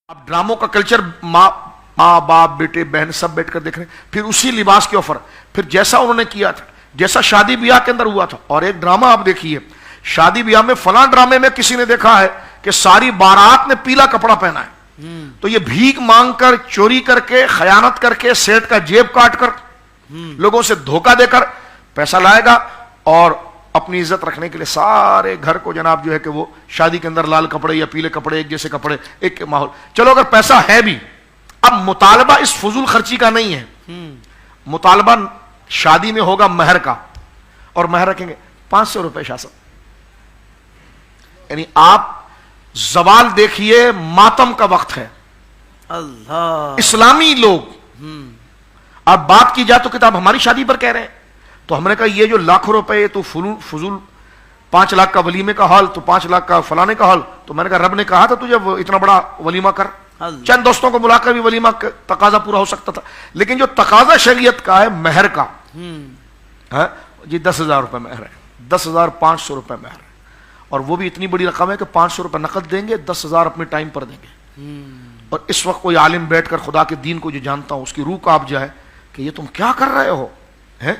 अब ड्रामों का कल्चर माँ बाप बेटे बहन सब बैठकर देख रहे हैं, फिर उसी लिबास के ऑफर, फिर जैसा उन्होंने किया था, जैसा शादी ब्याह के अंदर हुआ था। और एक ड्रामा आप देखिए, शादी ब्याह में फलां ड्रामे में किसी ने देखा है कि सारी बारात ने पीला कपड़ा पहना है, तो ये भीख मांगकर, चोरी करके, खयानत करके, सेठ का जेब काट कर, लोगों से धोखा देकर पैसा लाएगा और अपनी इज्जत रखने के लिए सारे घर को जनाब जो है कि वो शादी के अंदर लाल कपड़े या पीले कपड़े, एक जैसे कपड़े, एक माहौल। चलो अगर पैसा है भी, अब मुतालबा इस फजूल खर्ची का नहीं है, मुतालबा शादी में होगा महर का, और महर रखेंगे 500 रुपए शासन। यानी आप जवाल देखिए, मातम का वक्त है। अल्लाह, इस्लामी लोग, अब बात की जाए तो किताब हमारी शादी पर कह रहे हैं, तो हमने कहा ये जो लाखों रुपए तो फजूल 5 लाख का वलीमे का हॉल, तो 5 लाख का फलाने का हॉल, तो मैंने कहा रब ने कहा था तुझे इतना बड़ा वलीमा कर, चंद दोस्तों को बुलाकर भी वलीमा तकाजा पूरा हो सकता था। लेकिन जो तकाजा शरीयत का है महर का है जी, 10,000 रुपए महर है, 10,500 रुपए महर है, और वो भी इतनी बड़ी रकम है कि 500 रुपए नकद देंगे, 10,000 अपने टाइम पर देंगे। और इस वक्त कोई आलिम बैठकर खुदा के दीन को जो जानता हूं उसकी रूह कांप जाए कि ये तुम क्या कर रहे हो, हैं?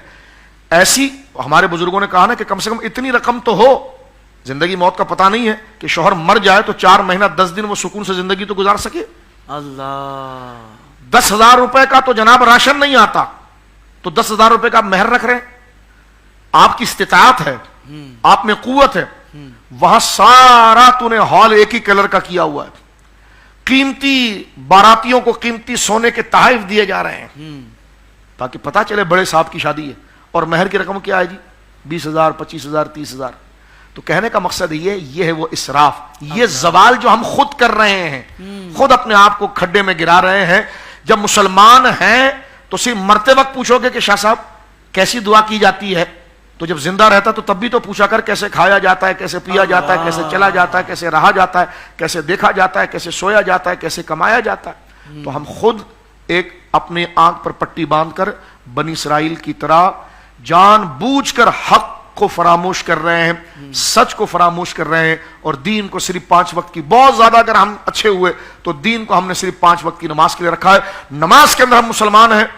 ऐसी हमारे बुजुर्गों ने कहा ना कि कम से कम इतनी रकम तो हो, जिंदगी मौत का पता नहीं है कि शौहर मर जाए तो 4 महीना 10 दिन वो सुकून से जिंदगी तो गुजार सके। अल्लाह, 10,000 रुपए का तो जनाब राशन नहीं आता, तो 10,000 रुपए का मेहर रख रहे हैं। आपकी इस्तिताअत है, आप में कुव्वत है, वहां सारा तूने हॉल एक ही कलर का किया हुआ है, कीमती बारातियों को कीमती सोने के तोहफे दिए जा रहे हैं ताकि पता चले बड़े साहब की शादी है। और महर की रकम क्या है जी? 20,000, 25,000, 30,000। तो कहने का मकसद ये है वो इसराफ, ये जवाल जो हम खुद कर रहे हैं, खुद अपने आप को खड्डे में गिरा रहे हैं। जब मुसलमान हैं तो सिर्फ मरते वक्त पूछोगे कि शाह साहब कैसी दुआ की जाती है, तो जब जिंदा रहता तो तब भी तो पूछा कर कैसे खाया जाता है, कैसे पिया जाता है, कैसे चला जाता है, कैसे रहा जाता है, कैसे देखा जाता है, कैसे सोया जाता है, कैसे कमाया जाता है। तो हम खुद एक अपने आंख पर पट्टी बांधकर बनी इसराइल की तरह जानबूझकर हक को फरामोश कर रहे हैं, सच को फरामोश कर रहे हैं, और दीन को सिर्फ 5 वक्त की, बहुत ज्यादा अगर हम अच्छे हुए तो दीन को हमने सिर्फ 5 वक्त की नमाज के लिए रखा है। नमाज के अंदर हम मुसलमान हैं,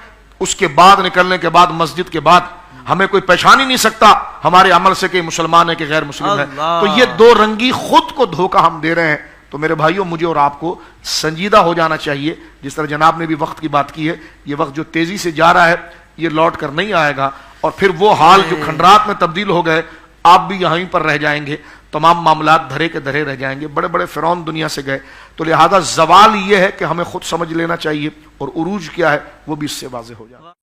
उसके बाद निकलने के बाद मस्जिद के बाद हमें कोई पहचान ही नहीं सकता हमारे अमल से कि मुसलमान है कि गैर मुस्लिम है। तो ये दो रंगी खुद को धोखा हम दे रहे हैं। तो मेरे भाइयों, मुझे और आपको संजीदा हो जाना चाहिए। जिस तरह जनाब ने भी वक्त की बात की है, ये वक्त जो तेजी से जा रहा है ये लौट कर नहीं आएगा, और फिर वो हाल जो खंडरात में तब्दील हो गए, आप भी यहीं पर रह जाएंगे, तमाम मामलात धरे के धरे रह जाएंगे। बड़े बड़े फिरौन दुनिया से गए, तो लिहाजा जवाल ये है कि हमें खुद समझ लेना चाहिए, और उरूज क्या है वो भी इससे वाज़ेह हो जाए।